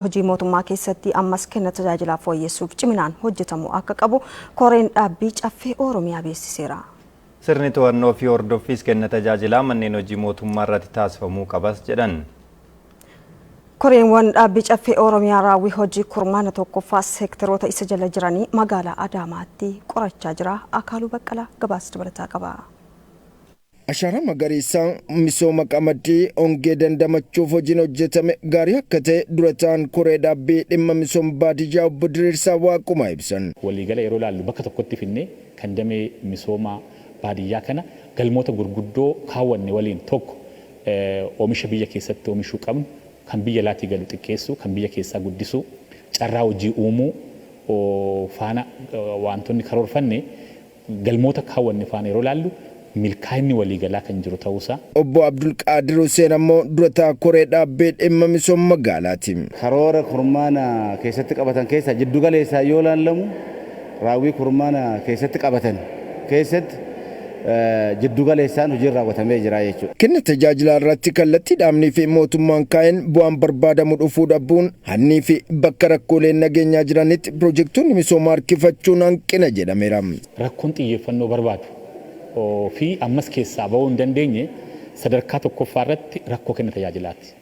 Hojii mootummaa keessatti ammas kenna tajaajila fooyyessuuf ciminaan hojjetamu akka qabu koreen dhaabbii caffee Oromiyaa beeksiseera. Sirni to'annoo fi hordoffiis kenna tajaajilaa manneen hojii mootummaa irratti taasifamuu qabas jedhan. Koreenwwan dhaabbii caffee Oromiyaa raawwii hojii kurmaana tokkoffaa seektaroota isa jala jiranii magaalaa Adaamaatti qorachaa jira. Akaaluu Baqqalaa gabaasa dabalataa qaba. Ashara magariisaa misooma qamadii ongee dandamachuuf hojiin hojjetame gaarii akka ta'e durataan koree dhaabbii dhimma misooma baadiyyaa obbo Diriirsaa Waaqumaa ibsan. Waliigala yeroo ilaallu bakka tokkotti finnee kan damee misooma baadiyyaa kana galmoota gurguddoo kaawwanne waliin tokko oomisha biyya keessatti oomishuu qabnu, kan biyya alaatii galu xiqqeessuu, kan biyya keessaa guddisuu, carraa hojii uumuu faana wantoonni karoorfanne galmoota kaawwanne faana yeroo ilaallu milkaa'inni waliigalaa kan jiru ta'uusaa. Obbo Abdul Qaadir Hussein ammoo durataa koree dhaabbii dhimma misooma magaalaati. Karoora kurmaana keessatti qabatan keessa jiddu galeessaa yoo ilaalamu raawwii kurmaana keessatti qabatan keessatti jiddu galeessaan hojiin raawwatamee jira jechuudha. Kenna tajaajilaa irratti kallattii dhaabnii fi mootummaan kaa'een bu'aan barbaadamu dhufuu dhabuun hannii fi bakka rakkooleen nageenyaa jiranitti piroojektonni misoomaa harkifachuun hanqina jedhameera. Rakkoon xiyyeeffannoo barbaadu fi ammas keessaa ba'uu hin dandeenye sadarkaa tokkoffaa irratti rakkoo kenna tajaajilaati.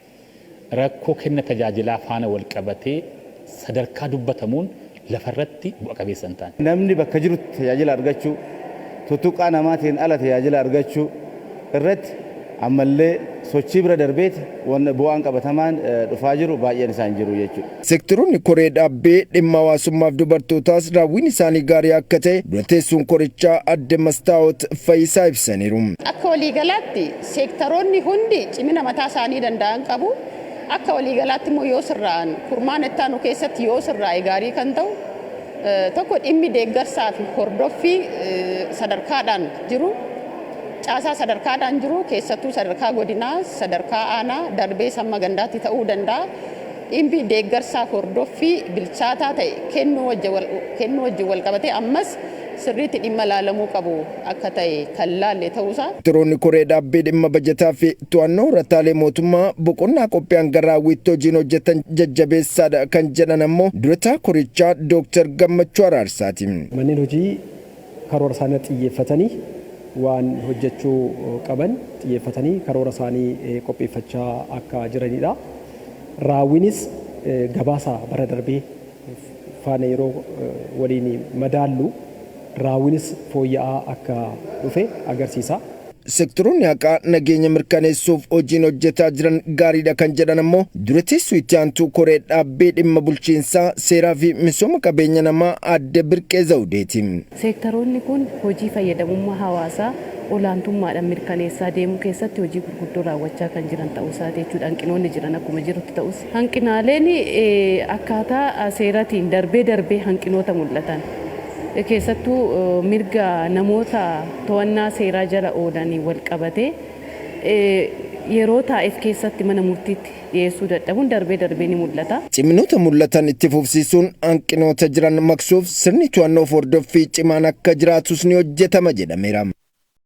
Rakkoo kenna tajaajilaa faana wal qabatee sadarkaa dubbatamuun lafarratti bu'a qabeessa hin taane. Namni bakka jirutti tajaajila argachuu, tuttuqaa namaatiin ala tajaajila argachuu irratti ammallee sochii bira darbeeti bu'aan qabatamaan dhufaa jiru baay'een isaan jiru jechuudha. Seektaroonni koree dhaabbii dhimma hawaasummaaf dubartootaas raawwiin isaanii gaarii akka ta'e dura teessuun korichaa adde Mastaawot Fayyisaa ibsaniiru. Akka waliigalaatti seektaroonni hundi cimina mataa isaanii danda'an qabu. Akka waliigalaatti immoo yoo sirraan kurmaana itti aanu keessatti yoo sirraa'e gaarii kan ta'u tokko dhimmi deeggarsaa fi hordoffii sadarkaadhaan jiru. Caasaa sadarkaadhaan jiru keessattuu sadarkaa godinaa, sadarkaa aanaa, darbee samma gandaatti ta'uu danda'a. Dhimmi deeggarsaa hordoffii bilchaataa ta'e kennuu wajjin wal qabatee ammas sirriitti dhimma ilaalamuu qabu akka ta'e kan laalle ta'uusaa. Seektaroonni koree dhaabbii dhimma bajataa fi to'annoo rataalee mootummaa boqonnaa qophiin raawwiitti hojiin hojjetan jajjabeessaadha kan jedhan ammoo durataa korichaa Dooktar Gammachuu Araarsaati. Manneen hojii karoora isaanii xiyyeeffatanii waan hojjechuu qaban xiyyeeffatanii karoora isaanii qopheeffachaa akka jiranidha. Raawwiinis gabaasa bara darbee faana yeroo waliin madaallu raawwiinis fooyya'aa akka dhufe agarsiisa. Seektaroonni haqaa nageenya mirkaneessuuf hojiin hojjetaa jiran gaariidha kan jedhan ammoo dura teessuu itti aantuu koree dhaabbii dhimma bulchiinsaa seeraa fi misooma qabeenya namaa adde Birqee Zawudeeti. Seektaroonni kun hojii fayyadamummaa hawaasaa olaantummaadhaan mirkaneessaa deemuu keessatti hojii gurguddoo raawwachaa kan jiran ta'uusaa jechuudha. Hanqinoonni jiran akkuma jirutti ta'us. Hanqinaaleen akkaataa seeratiin darbee hanqinoota mul'atan. Keessattuu mirga namoota to'annaa seeraa jala oolanii wal qabatee yeroo taa'eef keessatti mana murtiitti dhiyeessuu dadhabuun darbee ni mul'ata. Ciminoota mul'atan itti fufsiisuun hanqinoota jiran maqsuuf sirni to'annoo hordoffii cimaan akka jiraatus ni hojjetama jedhameera.